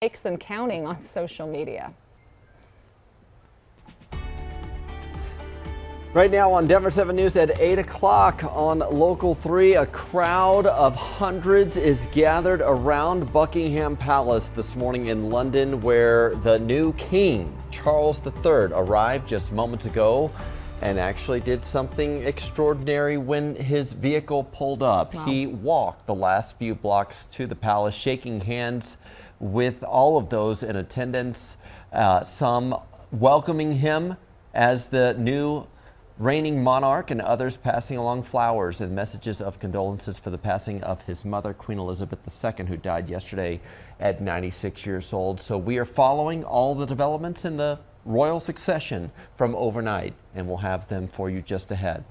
likes and counting on social media. Right now on Denver 7 News at 8 o'clock on Local 3, a crowd of hundreds is gathered around Buckingham Palace this morning in London, where the new King, Charles III, arrived just moments ago and actually did something extraordinary when his vehicle pulled up. Wow. He walked the last few blocks to the palace, shaking hands with all of those in attendance, some welcoming him as the new reigning monarch, and others passing along flowers and messages of condolences for the passing of his mother, Queen Elizabeth II, who died yesterday at 96 years old. So we are following all the developments in the royal succession from overnight, and we'll have them for you just ahead.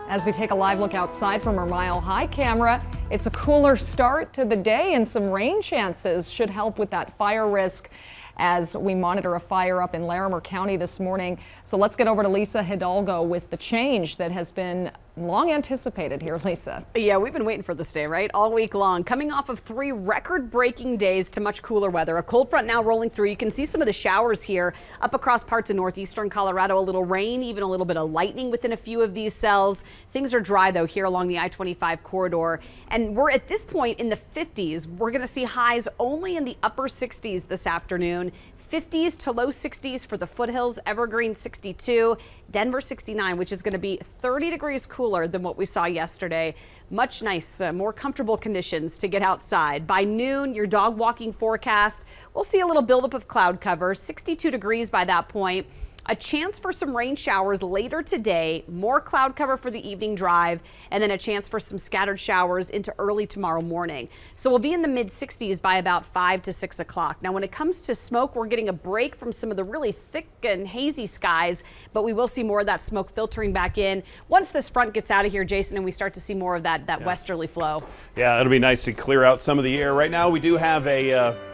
As we take a live look outside from our Mile High camera, it's a cooler start to the day, and some rain chances should help with that fire risk as we monitor a fire up in Larimer County this morning. So let's get over to Lisa Hidalgo with the change that has been long anticipated here. Lisa. Yeah, we've been waiting for this day, right? All week long. Coming off of 3 record-breaking days to much cooler weather. A cold front now rolling through. You can see some of the showers here up across parts of northeastern Colorado. A little rain, even a little bit of lightning within a few of these cells. Things are dry, though, here along the I-25 corridor. And we're at this point in the 50s. We're going to see highs only in the upper 60s this afternoon. 50s to low 60s for the foothills, Evergreen 62, Denver 69, which is going to be 30 degrees cooler than what we saw yesterday. Much nice, more comfortable conditions to get outside. By noon, your dog walking forecast, we'll see a little buildup of cloud cover, 62 degrees by that point. A chance for some rain showers later today, more cloud cover for the evening drive, and then a chance for some scattered showers into early tomorrow morning. So we'll be in the mid 60s by about 5 to 6 o'clock. Now, when it comes to smoke, we're getting a break from some of the really thick and hazy skies, but we will see more of that smoke filtering back in once this front gets out of here, Jason, and we start to see more of that westerly flow. Yeah, it'll be nice to clear out some of the air. Right now, we do have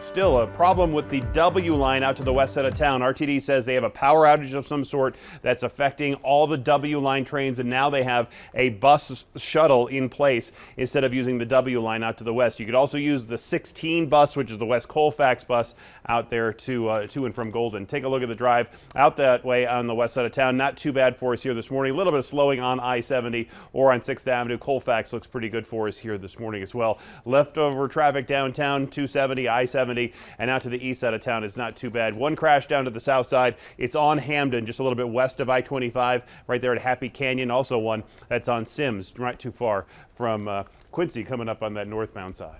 still a problem with the W line out to the west side of town. RTD says they have a power outage of some sort that's affecting all the W line trains, and now they have a bus shuttle in place instead of using the W line out to the west. You could also use the 16 bus, which is the West Colfax bus, out there to and from Golden. Take a look at the drive out that way on the west side of town. Not too bad for us here this morning. A little bit of slowing on I-70 or on 6th Avenue. Colfax looks pretty good for us here this morning as well. Leftover traffic downtown, 270, I-70, and out to the east side of town is not too bad. One crash down to the south side. It's on Hamden, just a little bit west of I-25, right there at Happy Canyon. Also one that's on Sims, not too far from Quincy, coming up on that northbound side.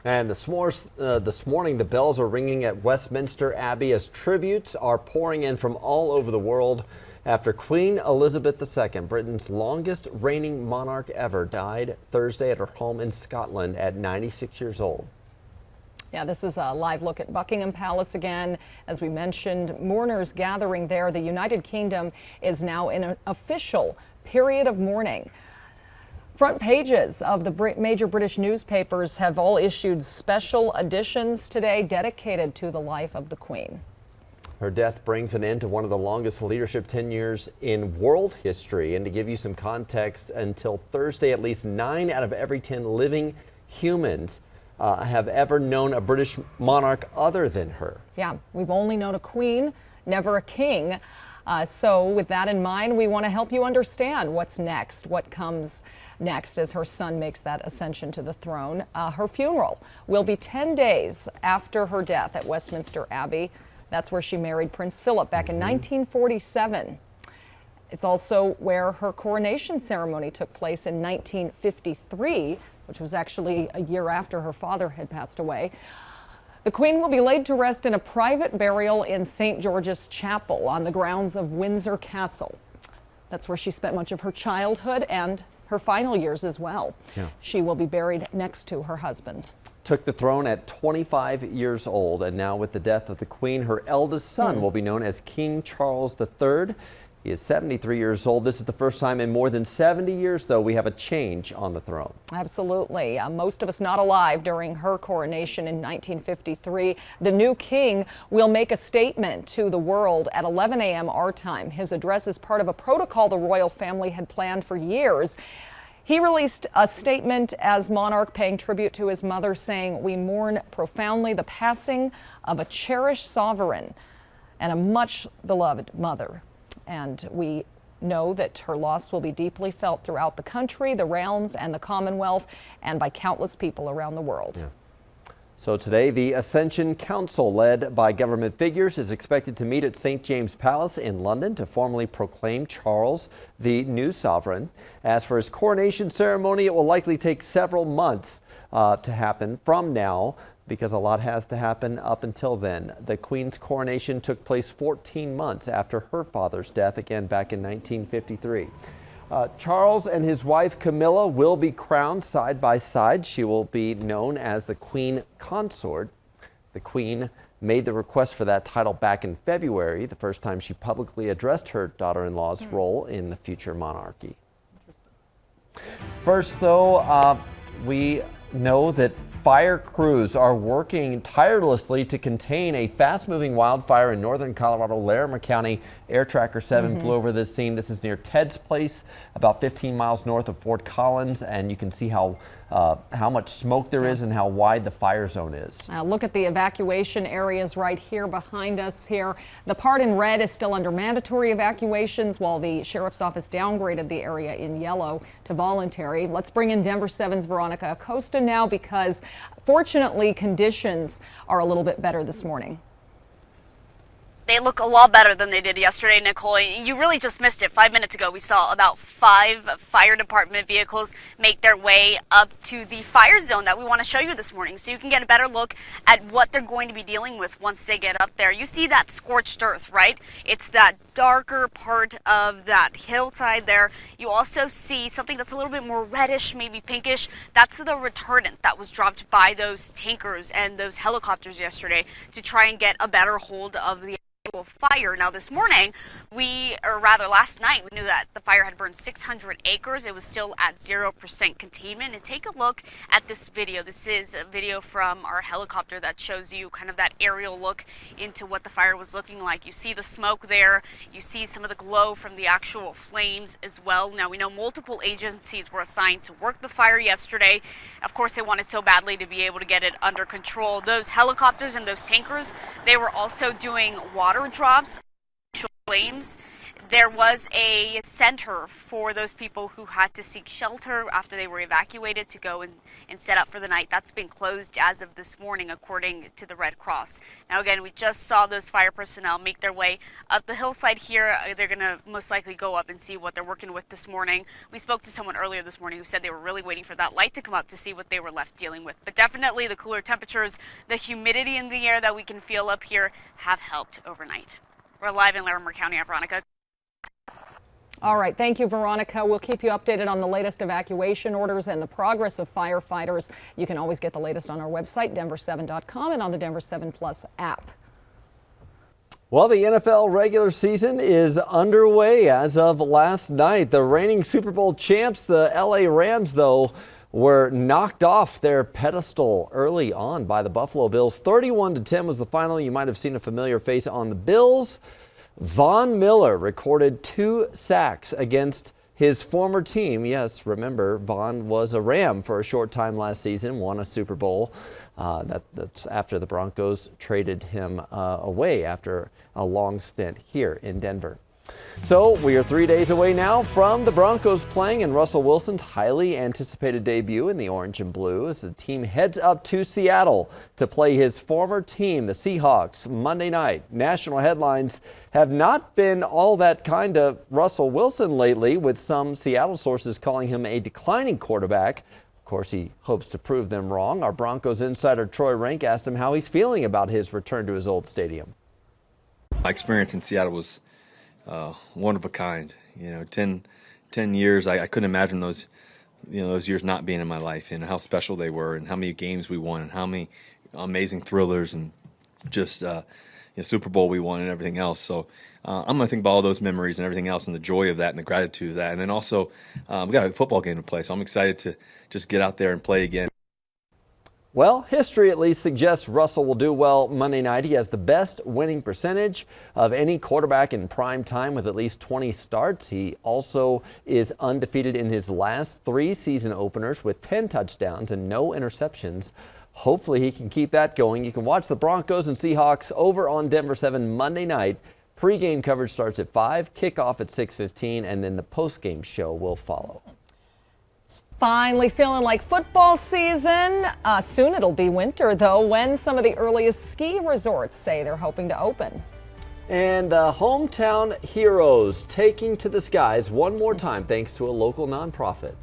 And this morning, the bells are ringing at Westminster Abbey as tributes are pouring in from all over the world after Queen Elizabeth II, Britain's longest reigning monarch ever, died Thursday at her home in Scotland at 96 years old. Yeah, this is a live look at Buckingham Palace again. As we mentioned, mourners gathering there. The United Kingdom is now in an official period of mourning. Front pages of the major British newspapers have all issued special editions today dedicated to the life of the Queen. Her death brings an end to one of the longest leadership tenures in world history. And to give you some context, until Thursday, at least 9 out of every 10 living humans have ever known a British monarch other than her. Yeah, we've only known a queen, never a king. So with that in mind, we want to help you understand what's next, what comes next as her son makes that ascension to the throne. Her funeral will be 10 days after her death at Westminster Abbey. That's where she married Prince Philip back in 1947. It's also where her coronation ceremony took place in 1953, which was actually a year after her father had passed away. The Queen will be laid to rest in a private burial in St. George's Chapel on the grounds of Windsor Castle. That's where she spent much of her childhood and her final years as well. Yeah. She will be buried next to her husband. Took the throne at 25 years old, and now with the death of the Queen, her eldest son will be known as King Charles III. He is 73 years old. This is the first time in more than 70 years, though, we have a change on the throne. Absolutely. Most of us not alive during her coronation in 1953. The new king will make a statement to the world at 11 a.m. our time. His address is part of a protocol the royal family had planned for years. He released a statement as monarch paying tribute to his mother, saying, "We mourn profoundly the passing of a cherished sovereign and a much beloved mother. And we know that her loss will be deeply felt throughout the country, the realms, and the Commonwealth, and by countless people around the world." Yeah. So today, the Ascension Council, led by government figures, is expected to meet at St. James Palace in London to formally proclaim Charles the new sovereign. As for his coronation ceremony, it will likely take several months to happen from now, because a lot has to happen up until then. The Queen's coronation took place 14 months after her father's death, again back in 1953. Charles and his wife Camilla will be crowned side by side. She will be known as the Queen Consort. The Queen made the request for that title back in February, the first time she publicly addressed her daughter-in-law's role in the future monarchy. First, though, we know that fire crews are working tirelessly to contain a fast-moving wildfire in northern Colorado. Larimer County Air Tracker 7 flew over this scene. This is near Ted's Place, about 15 miles north of Fort Collins, and you can see how much smoke there is and how wide the fire zone is. Look at the evacuation areas right here behind us here. The part in red is still under mandatory evacuations, while the sheriff's office downgraded the area in yellow to voluntary. Let's bring in Denver 7's Veronica Acosta now, because fortunately conditions are a little bit better this morning. They look a lot better than they did yesterday, Nicole. You really just missed it. 5 minutes ago, we saw about 5 fire department vehicles make their way up to the fire zone that we want to show you this morning, so you can get a better look at what they're going to be dealing with once they get up there. You see that scorched earth, right? It's that darker part of that hillside there. You also see something that's a little bit more reddish, maybe pinkish. That's the retardant that was dropped by those tankers and those helicopters yesterday to try and get a better hold of the fire. Now this morning, last night, we knew that the fire had burned 600 acres. It was still at 0% containment. And take a look at this video. This is a video from our helicopter that shows you kind of that aerial look into what the fire was looking like. You see the smoke there. You see some of the glow from the actual flames as well. Now we know multiple agencies were assigned to work the fire yesterday. Of course, they wanted so badly to be able to get it under control. Those helicopters and those tankers, they were also doing water drops, flames. There was a center for those people who had to seek shelter after they were evacuated to go and set up for the night. That's been closed as of this morning, according to the Red Cross. Now again, we just saw those fire personnel make their way up the hillside here. They're going to most likely go up and see what they're working with this morning. We spoke to someone earlier this morning who said they were really waiting for that light to come up to see what they were left dealing with. But definitely the cooler temperatures, the humidity in the air that we can feel up here have helped overnight. We're live in Larimer County. I'm Veronica. All right, thank you, Veronica. We'll keep you updated on the latest evacuation orders and the progress of firefighters. You can always get the latest on our website, denver7.com, and on the Denver 7 Plus app. Well, the NFL regular season is underway as of last night. The reigning Super Bowl champs, the LA Rams, though, were knocked off their pedestal early on by the Buffalo Bills. 31-10 was the final. You might have seen a familiar face on the Bills. Von Miller recorded 2 sacks against his former team. Yes, remember, Von was a Ram for a short time last season, won a Super Bowl. That's after the Broncos traded him away after a long stint here in Denver. So we are 3 days away now from the Broncos playing in Russell Wilson's highly anticipated debut in the orange and blue as the team heads up to Seattle to play his former team, the Seahawks, Monday night. National headlines have not been all that kind of Russell Wilson lately, with some Seattle sources calling him a declining quarterback. Of course, he hopes to prove them wrong. Our Broncos insider Troy Rank asked him how he's feeling about his return to his old stadium. My experience in Seattle was one of a kind. 10 years. I couldn't imagine those years not being in my life, and how special they were, and how many games we won, and how many amazing thrillers, and just Super Bowl we won and everything else. So I'm going to think about all those memories and everything else and the joy of that and the gratitude of that. And then also we got a football game to play, so I'm excited to just get out there and play again. Well, history at least suggests Russell will do well Monday night. He has the best winning percentage of any quarterback in prime time with at least 20 starts. He also is undefeated in his last 3 season openers with 10 touchdowns and no interceptions. Hopefully he can keep that going. You can watch the Broncos and Seahawks over on Denver 7 Monday night. Pre-game coverage starts at 5, kickoff at 6:15, and then the post-game show will follow. Finally feeling like football season. Soon it'll be winter, though, when some of the earliest ski resorts say they're hoping to open. And the hometown heroes taking to the skies one more time thanks to a local nonprofit.